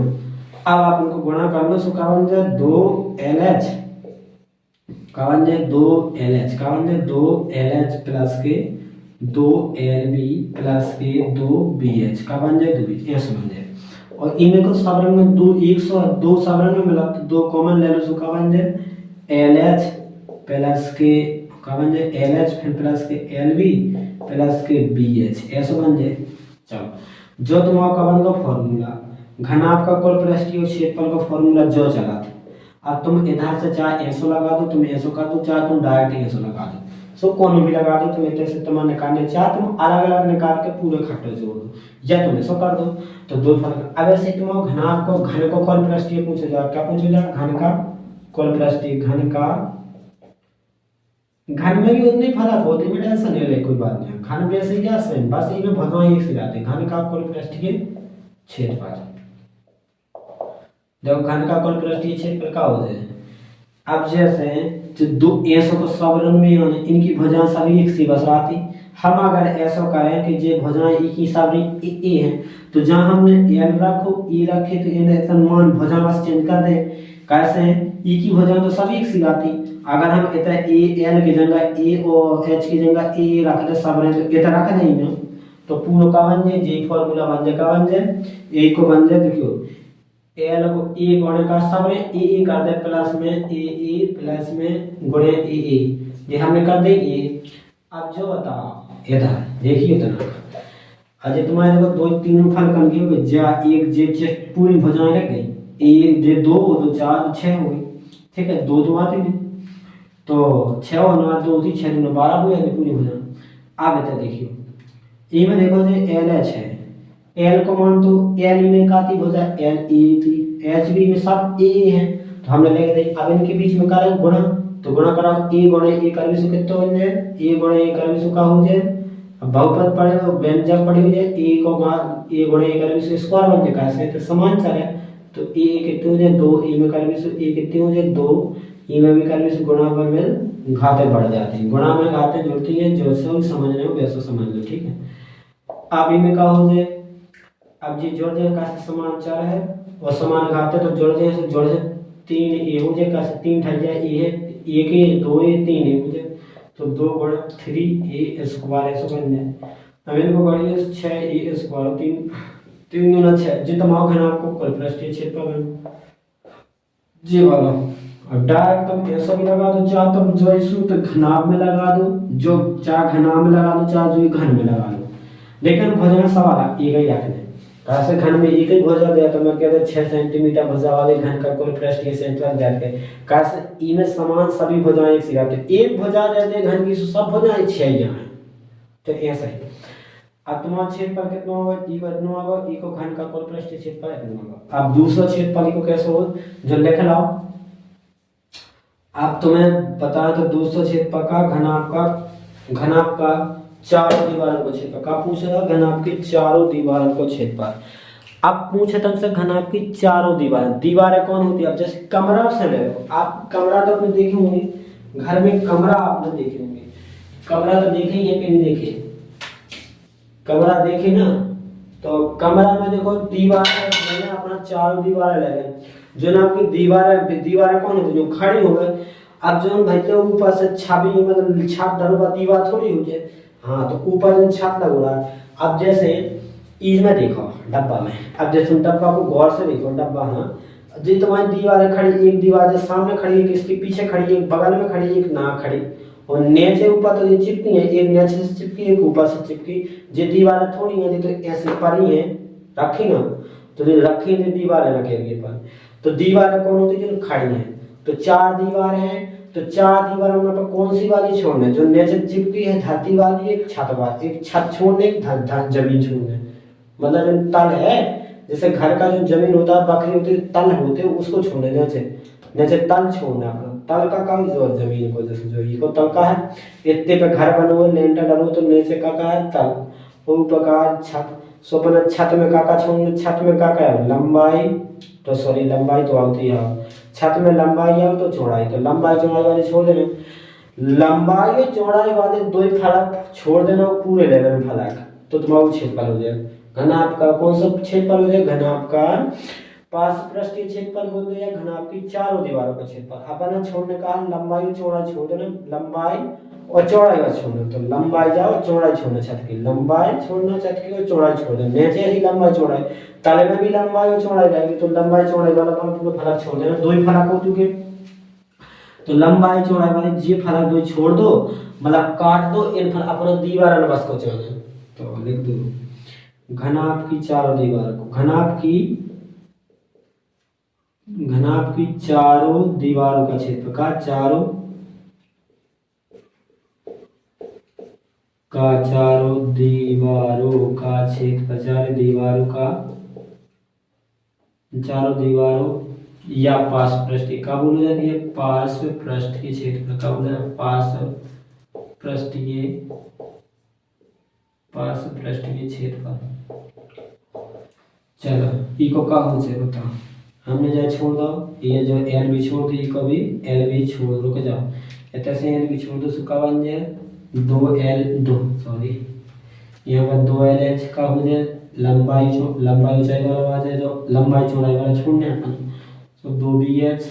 अब आप इनको गुणा कर लो, सुखा बन जाए 2 LH, का बन जाए 2 LH, का बन जाए 2 LH प्लस के 2 LB प्लस के 2 BH, का बन जाए 2 ऐसे बन जाए। और इनमें को साधारण में 2 साधारण में मिला, तो 2 कॉमन ले लो, सो का बन जाए LH प्लस के का बन जाए LH फिर प्लस के LB प्लस के BH ऐसे बन जाए। चलो जो तुम्हारा का बन का फॉर्मूला घनाभ का कुल पृष्ठीय क्षेत्रफल का फॉर्मूला जो चला था, अब तुम इधर से चाहे ऐसो लगा दो, तुम ऐसो कर दो, चाहे तुम डायरेक्ट ऐसो लगा दो, सो कौन भी लगा दो, तुम इतने से तुम निकालने चाहे तुम अलग अलग निकाल के पूरे खट्टे जोड़ दो, या तुम ऐसो कर दो। तो दो फलक, अब ऐसे तुम घनाभ को घन को कुल पृष्ठीय पूछा जाए, क्या पूछा जाए, घन का कुल पृष्ठीय, घन का घन में भी उतनी फर्क होती है, टेंशन नहीं ले, कोई बात नहीं। घन जैसे क्या सेम, बस इनमें भुजाएं एक सी जाती है। घन का कुल पृष्ठीय क्षेत्रफल, देखो घन का कुल पृष्ठीय क्षेत्रफल का हो जाए। अब जैसे जो दो ऐसो तो सब रंग में होने, इनकी भुजाएं सभी एक सी बस आती। हम अगर ऐसा करें कि ये भुजाएं एक ही सब ए है, तो जहां हमने एल रखो ई रखे, तो इन्हें समान भुजा बस चेंज कर दे। कैसे ई की भुजाएं तो सभी एक सी आती। अगर हम इतना ए एल की जगह ए और एच की जगह ए रख दे सब रहे, तो इतना रख दें ना, तो पूरा का बन जाए, जे फॉर्मूला बन जाए, का बन जाए ए को बन जाए। देखियो एल को ए गुणे का सब में ए कर दे प्लस में ए प्लस में गुणे ए, ये हमने कर दे ए। अब जो बताओ इधर देखिए इतना, अजय तुम्हारे देखो दो तीनों फल कम की हो गई, जा एक जे चेस्ट पूरी भुजाएं लग गई, एक जे दो दो चार दो छह हो गई, ठीक है, दो दो आती थी तो छह और नौ दो थी, छह दूनी 12 हो जाएगी पूरी भुजाएं। अब इधर देखियो ए में देखो जे एल एच है, एल को मान तो एल ई में काती भुजा एल ई थी, एच बी में सब ए है, तो हमने लिख दी। अब इनके बीच में करें गुणा, तो गुणा कराओ ए गुणे ए कर भी सु कितना हो जाए, ए गुणे ए कर भी सु का हो जाए। अब बहुपद पड़े हो व्यंजक पड़ी हुई है, ए को ए गुणे ए कर भी सु स्क्वायर बन जाए, कैसे तो समान चल है, तो ए कितने हो जाए 2, ए में कर भी सु ए कितने हो जाए 2, ई में भी कर भी सु गुणा में घाते बढ़ जाते हैं, गुणा में घाते जुड़ती है, जो सब समझ रहे हो वैसा समझ लो, ठीक है। अब ई में का हो जाए, अब जी जोड़ जाए का समान चार है और समान घाते तो जोड़ जाए, से जोड़ जाए 3 ए हो जाए, का 3 ठल जाए ए है, एक ए 2 ए 3 ए हो जाए, तो 2 गुणा 3 ए स्क्वायर ऐसे बन जाए। अब इनको बढ़िए 6 ए स्क्वायर 3 3 गुना 6, जितना घन आपको कुल पृष्ठीय क्षेत्रफल जी वाला। अब डायरेक्ट तुम ऐसा भी लगा दो, चाहे तुम जो सूत्र घनाभ में लगा दो, जो चाहे घनाभ में लगा दो, चाहे जो घन में लगा दो, लेकिन भुजा सवाल एक ही रखना है। कैसे घन में एक ही भुजा दिया, तो मैं कहता 6 सेंटीमीटर भुजा वाले घन का कुल पृष्ठीय क्षेत्रफल देते हैं। कैसे ई में समान सभी भुजाएं एक सी रहती है, एक भुजा देते हैं घन की, सब भुजाएं 6 यहाँ है, तो ऐसा ही। अब तुम्हारा क्षेत्रफल कितना होगा, ई को इतना होगा, ई को घन का कुल पृष्ठीय क्षेत्रफल इतना होगा। अब दूसरा क्षेत्रफल को कैसे होगा, जो लिख लाओ। अब तुम्हें बता तो दूसरा क्षेत्रफल का घनाभ का चारों दीवारों को क्षेत्रफल का पूछेगा, घनाभ की चारों दीवारों को क्षेत्रफल। अब पूछे तुमसे घनाभ की चारों दीवारें कौन होती है। अब जैसे कमरा से ले लो, आप कमरा तो आपने देखे होंगे, घर में कमरा आपने देखे होंगे, कमरा तो देखे ही है कि नहीं देखे, कमरा देखे ना, तो कमरा में देखो दीवार मैंने अपना चारों दीवारें ले लें, जो ना आपकी दीवारें कौन होती है, जो खड़ी हो गई। अब जो भाई के ऊपर से छवि मतलब छाप दरवा दीवार थोड़ी हो जाए, हाँ, तो ऊपर जो छाप लग रहा है। अब जैसे ईज में देखो डब्बा में, अब जैसे डब्बा को गौर से देखो, डब्बा, हाँ, जी तुम्हारी दीवारें खड़ी, एक दीवार जो सामने खड़ी है, इसके पीछे खड़ी है, एक बगल में खड़ी है, एक ना खड़ी, और नीचे ऊपर तो ये चिपकी है, एक नीचे से चिपकी एक ऊपर से चिपकी। जो दीवारें थोड़ी हैं तो ऐसे पड़ी हैं रखी ना, तो जो रखी है दीवारें रखेंगे पर, तो दीवारें कौन होती है, जो खड़ी हैं। तो 4 दीवारें हैं, तो 4 दीवारों में तो कौन सी वाली छोड़ने, जो नीचे चिपकी है धरती वाली, एक छत वाली, एक छत छोड़ने, एक जमीन छोड़ने, मतलब जो तल है, जैसे घर का जो जमीन होता है, बकरी होती है, तल होते हैं, उसको छोड़ने, नीचे तल छोड़ना अपना, तल का काम जो जमीन को, जैसे जो ये को तल का है, इतने पे घर बनो हो, लेंटर डालो, तो नीचे का है तल, ऊपर का छत। सो अपना छत में काका छोड़ने, छत में काका है लंबाई, तो सॉरी लंबाई तो आती है, छत में लंबाई है तो चौड़ाई, तो लंबाई चौड़ाई वाले छोड़ देना, लंबाई और चौड़ाई वाले दो ही फलक छोड़ देना, पूरे ले लेना फलक, तो तुम्हारा क्षेत्रफल हो जाएगा। घनाभ का कौन सा क्षेत्रफल हो जाएगा, घनाभ का पास पृष्ठीय क्षेत्रफल बोल दिया, घनाभ की चारों दीवारों का क्षेत्रफल। अपना छोड़ने का लंबाई चौड़ाई छोड़ देना, लंबाई और चौड़ाई बस छोड़ना, तो लंबाई जाओ चौड़ाई छोड़ना, छत की लंबाई छोड़ना, छत की और चौड़ाई छोड़ देना, नीचे ही लंबाई चौड़ाई, तले में भी लंबाई और चौड़ाई रहेगी, तो लंबाई चौड़ाई वाला पूरा फलक छोड़ देना, दो ही फलक हो चुके, तो लंबाई चौड़ाई वाले जी फलक दो छोड़ दो, मतलब काट दो इन फल अपना दीवार बस को छोड़ देना, तो लिख दो घनाभ की चारों दीवार को, घनाभ की चारों दीवारों का क्षेत्रफल का, चारों दीवारों का क्षेत्रफल, चारों दीवारों या पार्श्व पृष्ठीय का बोला जाती है, पार्श्व पृष्ठीय क्षेत्रफल का बोला, पार्श्व पृष्ठीय पार्श्व पृष्ठीय क्षेत्रफल। चलो ई को का हो से बताओ, हमने जो छोड़ दो ये जो एल भी छोड़ दो, ये को भी एल भी छोड़, रुक जाओ इतने से एल भी छोड़ दो, सुखा बन जाए 2L2 सॉरी यहाँ पर 2LH का हो जाए लंबाई ऊंचाई वाला आ जाए, जो लंबाई चौड़ाई वाला छोड़ने अपन तो 2BH।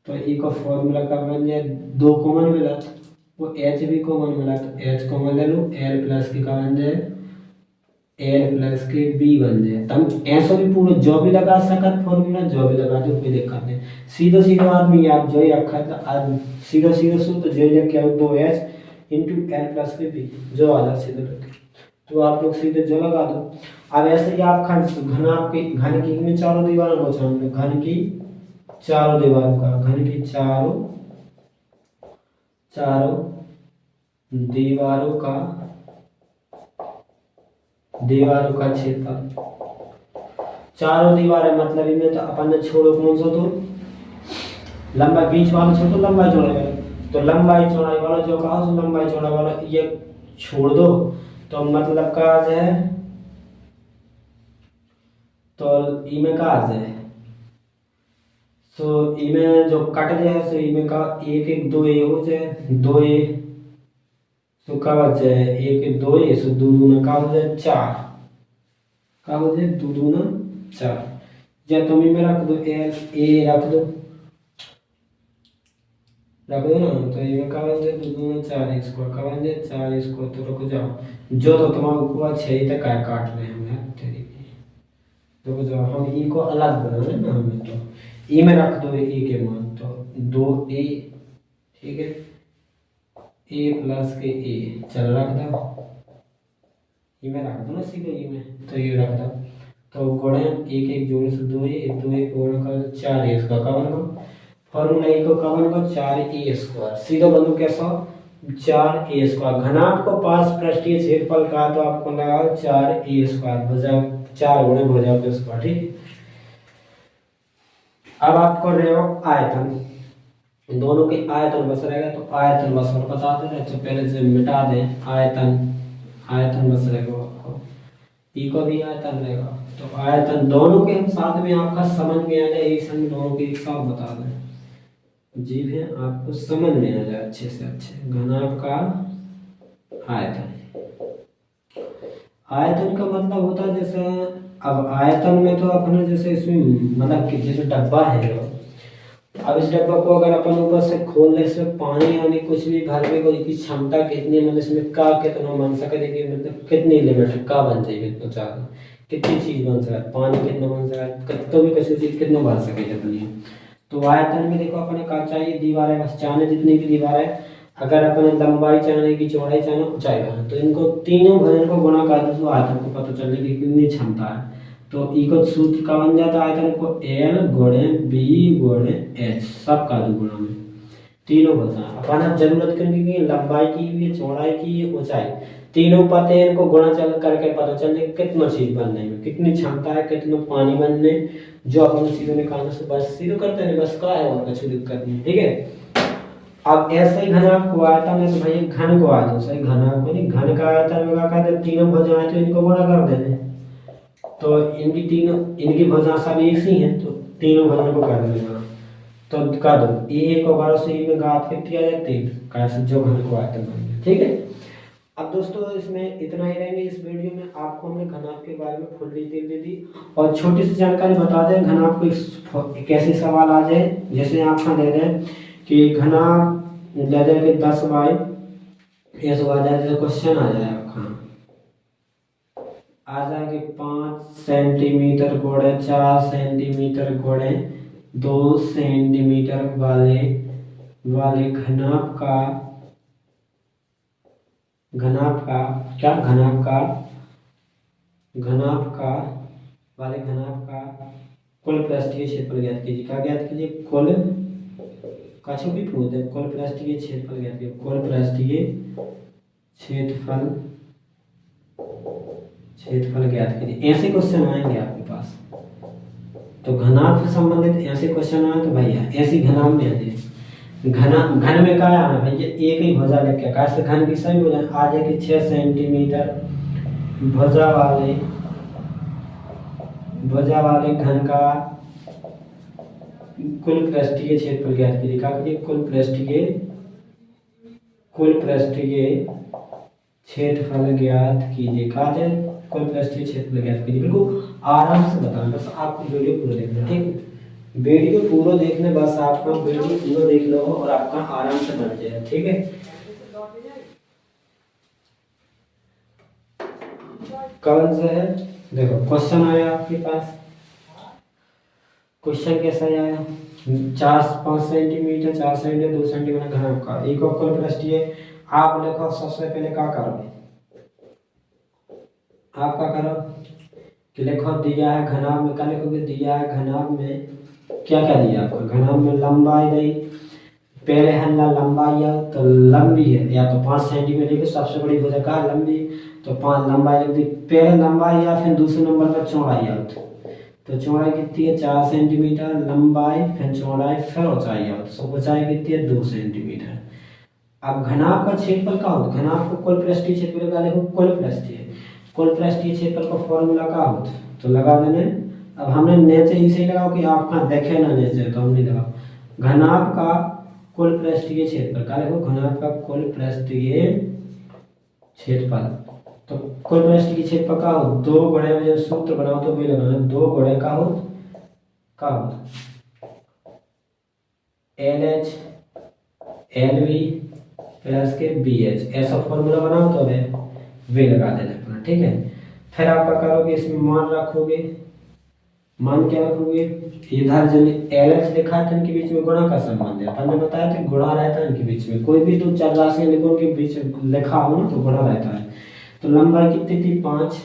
तो ई का फॉर्मूला का बन जाए 2 कॉमन मिला वो H भी कॉमन मिला तो H कॉमन ले लो, L प्लस के का बन जाए L प्लस के B बन जाए। तब ऐसा भी पूरा जो भी लगा सकत फॉर्मूला जो भी लगा दो, कोई दिक्कत नहीं। सीधा सीधा आदमी आप जो ही रखा था आज सीधा सीधा सो तो जो लेके आओ 2H इंटू L प्लस के B जो आधा सीधा रखे तो आप लोग सीधे जो लगा दो। अब ऐसे ही आप घन की में चारों दीवारों को छान घन की चारों दीवारों का घन की चारों दीवारों का क्षेत्रफल। चारों दीवारें मतलब इनमें तो अपन ने छोड़ो कौन सा तो लंबाई बीच वाला छोड़ो लंबाई चौड़ाई वाला, तो लंबाई चौड़ाई वाला जो कहा सो लंबाई चौड़ाई वाला ये छोड़ दो तो मतलब का आ जाए तो इमें का आ जाए सो इमें जो कट जाए सो इमें का 1 1 2 ए हो जाए 2 ए तो का हो जाए 1 1 2 ए सो 2 दूना का हो जाए 4 का हो जाए 2 दूना 4। या तुम इमें रख दो एल ए रख दो ना तो ये का बन जाए 2 दूना 4 स्क्वायर का बन जाए 4 स्क्वायर। तो रुक जाओ जो तो तुम्हारे ऊपर 6 तक का काट रहे हैं हम तेरी रुक जाओ हम ई को अलग बना रहे ना हमें तो ई में रख दो ए के मान तो 2a ठीक है a प्लस के a चल रख दो ई में रख दो ना सीधे ई में तो ये रख दो तो गुणे 1 1 जोड़े से 2a 2a गुणा कर 4a इसका का बनेगा फॉर्मूला ई को का बनेगा 4a स्क्वायर सीधा बनो कैसा 4a स्क्वायर। घनाभ को पार्श्व पृष्ठीय क्षेत्रफल का तो आपको लगा 4a स्क्वायर बजाय 4 गुणे भुजा के स्क्वायर ठीक। अब आपको रहेगा आयतन दोनों के आयतन बस रहेगा तो आयतन बस और बता दे रहे तो पहले से मिटा दें आयतन बस रहेगा आपको ई को भी आयतन रहेगा तो आयतन दोनों के हम साथ में आपका समझ में आ जाए एक संग दोनों के एक साथ बता दें जी भी आपको समझ में आ जाए अच्छे से अच्छे। घनाभ का आयतन का मतलब होता है जैसे अब आयतन में तो अपने जैसे इसमें मतलब कि जैसे डब्बा है अब इस डब्बा को अगर अपन ऊपर से खोल ले इसमें पानी यानी कुछ भी भर में कोई की क्षमता कितनी मतलब इसमें का कितना बन सके कि मतलब कितनी लिमिट का बन जाएगी तो ज्यादा कितनी चीज बन सके पानी कितना बन सके तो भी किसी चीज कितना भर सके जितनी। तो आयतन में देखो अपने का चाहिए दीवारें बस चाहने जितनी भी दीवार है अगर अपने लंबाई चाहने की चौड़ाई चाहने ऊंचाई चाहने तो इनको तीनों भजन को गुणा कर दो तो आयतन को पता चले कि कितनी क्षमता है। तो ई को सूत्र का बन जाता है आयतन को L गुणे B गुणे H सब का दो गुणा में तीनों भजन अपना जरूरत करने की लंबाई की चौड़ाई की ऊंचाई तीनों पते हैं इनको गुणा चल करके पता चले कितना चीज बनने में कितनी क्षमता है कितना पानी बनने जो अपन सीधे निकालने से बस सीधे करते हैं बस का है और कुछ दिक्कत नहीं ठीक है। अब ऐसे ही घनाभ को आयतन है तो भाई घन को आ जाओ सही घनाभ को नहीं घन का आयतन में क्या कहते हैं तीनों भुजाएं आए तो इनको गुणा कर देने तो इनकी भुजा सब एक सी हैं तो तीनों भुजाओं को कर देना तो कर दो ए को 12 से में घात कितनी आ जाती है कैसे जो घन को आयतन बन गया ठीक है। अब दोस्तों इसमें इतना ही रहेंगे इस वीडियो में आपको हमने घनाभ के बारे में फुल डिटेल दे दी और छोटी सी जानकारी बता दें घनाभ को कैसे सवाल आ जाए जैसे आप दे दें कि घनाभ ले जाएंगे 10 बाई ऐसे आ जाए क्वेश्चन आ जाए आपका आ जाएंगे 5 सेंटीमीटर गुणे 4 सेंटीमीटर गुणे 2 सेंटीमीटर वाले घनाभ का कुल पृष्ठीय क्षेत्रफल ज्ञात कीजिए। क्या ज्ञात कीजिए कुल काछो भी पूछते हैं कुल पृष्ठीय क्षेत्रफल ज्ञात कीजिए कुल पृष्ठीय क्षेत्रफल ज्ञात कीजिए। ऐसे क्वेश्चन आएंगे आपके पास तो घनाभ से संबंधित ऐसे क्वेश्चन आए तो भैया ऐसी घनाभ में आ जाए घन में क्या है भैया, एक ही भुजा लेके कैसे घन की सही भुजा आ जाएगी 6 सेंटीमीटर भुजा वाले घन का कुल पृष्ठीय क्षेत्रफल ज्ञात कीजिए। क्या कीजिए, कुल पृष्ठीय क्षेत्रफल ज्ञात कीजिए। कहा जाए कुल पृष्ठीय क्षेत्रफल ज्ञात कीजिए। बिल्कुल आराम से बताना, बस आपको वीडियो पूरा देखना, ठीक है। वीडियो पूरा देखने बस आपका वीडियो पूरा देख लो और आपका आराम से बन जाए, ठीक है। कौन सा है, देखो क्वेश्चन आया आपके पास। क्वेश्चन कैसा आया, 5 सेंटीमीटर 4 सेंटीमीटर 2 सेंटीमीटर घन का एक और कुल पृष्ठीय। आप लिखो सबसे पहले क्या करोगे, आप क्या करो कि लिखो दिया है घनाभ में, क्या लिखोगे, दिया है घनाभ में क्या क्या दिया आपको, घनाभ में लंबाई दी, पहले है ना लंबाई है तो लंबी है या तो 5 सेंटीमीटर की सबसे बड़ी भुजा का लंबी, तो 5 लंबाई लिख दी। पहले लंबाई या फिर दूसरे नंबर पर चौड़ाई है तो चौड़ाई कितनी है 4 सेंटीमीटर, लंबाई फिर चौड़ाई फिर ऊंचाई है तो ऊंचाई कितनी है 2 सेंटीमीटर। अब घनाभ का क्षेत्रफल क्या होता है, घनाभ को कुल पृष्ठीय क्षेत्रफल का लिखो, कुल पृष्ठीय क्षेत्रफल का फॉर्मूला क्या होता है तो लगा देने। अब हमने नीचे इसे लगाओ कि आप कहाँ देखे ना नीचे, तो हम नहीं लगाओ। घनाभ का कुल पृष्ठीय क्षेत्रफल क्या लिखो, घनाभ का कुल पृष्ठीय क्षेत्रफल। तो कुल पृष्ठीय क्षेत्रफल का हो 2 गुणे में जब सूत्र बनाओ तो वही लगाना, 2 गुणे का हो LH LV प्लस के BH, ऐसा फॉर्मूला बनाओ तो वे लगा देना अपना, ठीक है। फिर आप क्या करोगे, इसमें मान रखोगे, मान क्या रखोगे, इधर जो LH लिखा था इनके बीच में गुणा का संबंध है, अपन ने बताया था गुणा रहता है इनके बीच में, कोई भी दो चार राशि लिखो के बीच लिखा हो ना तो गुणा रहता है। तो लंबाई कितनी थी 5,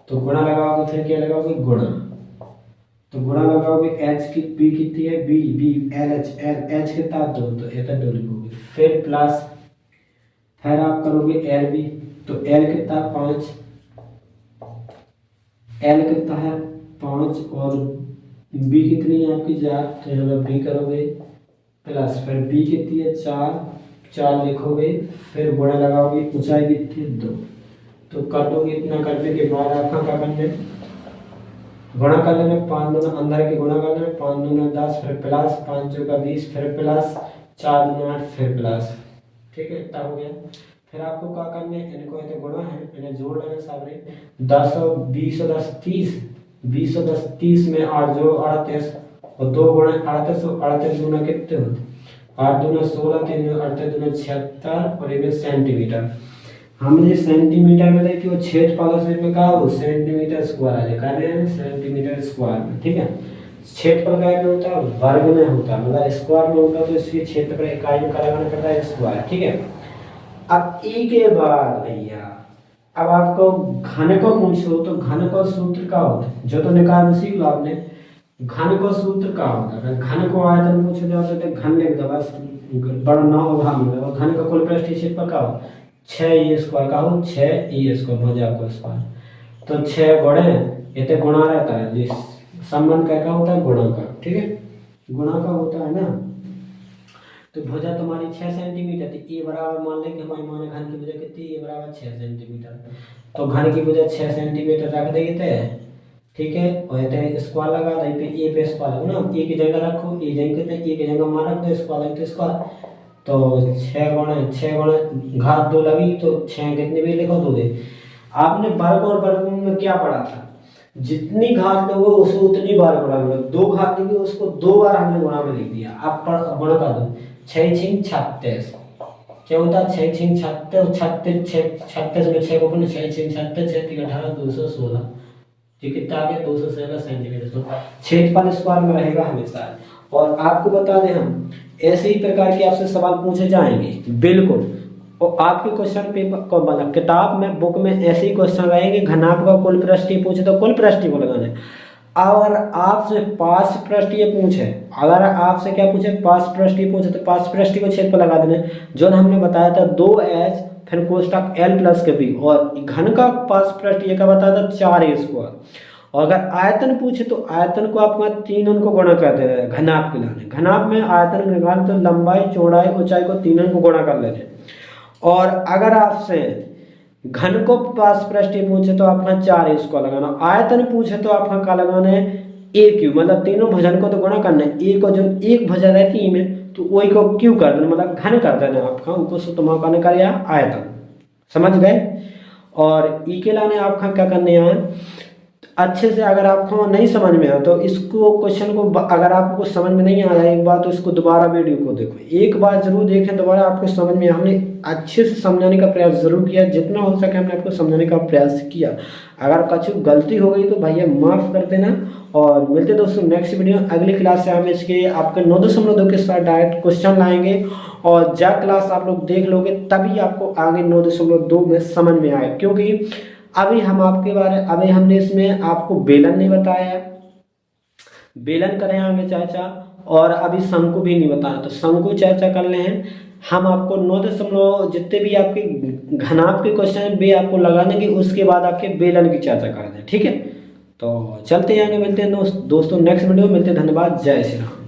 तो गुणा लगाओगे, फिर क्या लगाओगे गुणा, तो गुणा लगाओगे H की B कितनी है B LH H कितना 2 तो इतना 2 लिखोगे, फिर प्लस, फिर आप करोगे LB तो L कितना 5, L कितना है 5 और B कितनी है आपकी 4, तो यहाँ पर B करोगे प्लस, फिर B कितनी है 4 लिखोगे, फिर गुणा लगाओगे, ऊंचाई कितनी है 2, तो काटोगे। इतना करने के बाद आपका क्या करने, गुणा कर लेना, 5 दूना अंदर के गुणा कर लेना, 5 दूना 10 फिर प्लस, 5 चौका 20 फिर प्लस, 4 दूना 8 फिर प्लस, ठीक है इतना हो गया। फिर आपको क्या करना है, इनको ये गुणा है इन्हें जोड़ लेना सारे, 10 और 20 और 10 30, 20 और 10 30 में 8 जो 38 और 2 गुणा 38 और 38 दूना कितने होते, 8 दूना 16 3 38 दूना 76 और ये सेंटीमीटर। हमने सेंटीमीटर में देखिए वो क्षेत्रफल से में कहा वो सेंटीमीटर स्क्वायर है, कर रहे हैं सेंटीमीटर स्क्वायर में, ठीक है। क्षेत्रफल का में होता है वर्ग में होता है, मतलब स्क्वायर में होता है, तो इसकी क्षेत्रफल इकाई में लगाना पड़ता है स्क्वायर, ठीक है। अब ई के बाद भैया अब आपको घन को पूछो तो घन का सूत्र क्या होता है, जो तो निकाल सीख लो आपने। घन को सूत्र क्या होता है, घन को आयतन पूछो जाओ तो घन लिख दो बस, बड़ा ना होगा। घन का कुल पृष्ठीय क्षेत्रफल क्या होता है 6 स्क्वायर का हो 6 स्क्वायर भुजा को स्क्वायर, तो 6 गुणे ये गुणा रहता है, जिस संबंध क्या होता है गुणा का, ठीक है गुणा का होता है ना। तो भुजा तुम्हारी 6 सेंटीमीटर थी, ए बराबर मान लेंगे हमारे मान घन की भुजा कितनी, ए बराबर 6 सेंटीमीटर, तो घन की भुजा 6 सेंटीमीटर रख देते हैं, ठीक है। और ये स्क्वायर लगा दे, ए पे स्क्वायर ना, ए की जगह रखो, ए जगह ए की जगह मान रख दो स्क्वायर, तो स्क्वायर तो 6 गुणे घात 2 लगी तो 6 कितने भी लिखो 2 दे। आपने वर्ग और वर्गमूल में क्या पढ़ा था, जितनी घात लोगे उसको उतनी बार गुणा करो, 2 घात लगी उसको 2 बार हमने गुणा में लिख दिया। आप गुणा कर दो 6 6 36 क्या होता है 6 6 36 36 में 6 को गुना 6 6 36 6 3 18 216, ये कितना आ गया 216 सेंटीमीटर। तो क्षेत्रफल स्क्वायर में रहेगा हमेशा। और आपको बता दें हम ऐसे ही प्रकार के आपसे सवाल पूछे जाएंगे बिल्कुल, और आपके क्वेश्चन पेपर को मतलब किताब में बुक में ऐसे ही क्वेश्चन रहेंगे। घनाभ का कुल पृष्ठीय पूछे तो कुल पृष्ठीय को लगाना है। अगर आपसे 5 पृष्ठीय पूछे, अगर आपसे क्या पूछे 5 पृष्ठीय पूछे तो 5 पृष्ठीय को छेद पर लगा देना, जो हमने बताया था 2h फिर कोष्टक L प्लस के B, और घन का 5 पृष्ठीय का बताया था 4 स्क्वायर, और अगर आयतन पूछे तो आयतन को आपका 3 अंक को गुणा कर देना घनाभ के लाने। घनाभ में आयतन निकाल तो लंबाई चौड़ाई ऊंचाई को 3 अंक को गुणा कर लेते। और अगर आपसे घन को पास पृष्ठ पूछे तो आपका 4 इसको लगाना। आयतन पूछे तो आपका क्या लगाना है, ए क्यू, मतलब तीनों भुजन को तो गुणा करना है। ए को जो एक भुजा रहती है में तो वही को क्यू कर देना, मतलब घन कर देना आपका, उनको सूत्र का निकाल या आयतन, समझ गए। और ई के लाने आपका क्या करने हैं अच्छे से, अगर आपको नहीं समझ में आया तो इसको क्वेश्चन को, अगर आपको समझ में नहीं आया एक बार तो इसको दोबारा वीडियो को देखो, एक बार जरूर देखें, दोबारा आपको समझ में। हमने अच्छे से समझाने का प्रयास जरूर किया, जितना हो सके हमने आपको समझाने का प्रयास किया। अगर कुछ गलती हो गई तो भैया माफ़ कर देना। और मिलते दोस्तों नेक्स्ट वीडियो, अगली क्लास से हम इसके आपके 9.2 के साथ डायरेक्ट क्वेश्चन लाएंगे। और जब क्लास आप लोग देख लोगे तभी आपको आगे 9.2 में समझ में आए, क्योंकि अभी हमने इसमें आपको बेलन नहीं बताया, बेलन करें आगे चर्चा, और अभी शंकु भी नहीं बताया, तो शंकु चर्चा कर ले हैं हम। आपको 9 जितने भी आपके घनाभ के क्वेश्चन भी आपको लगा देंगे, उसके बाद आपके बेलन की चर्चा कर दें, ठीक है। तो चलते हैं आगे, मिलते हैं दोस्तों नेक्स्ट वीडियो, मिलते हैं, धन्यवाद, जय श्री राम।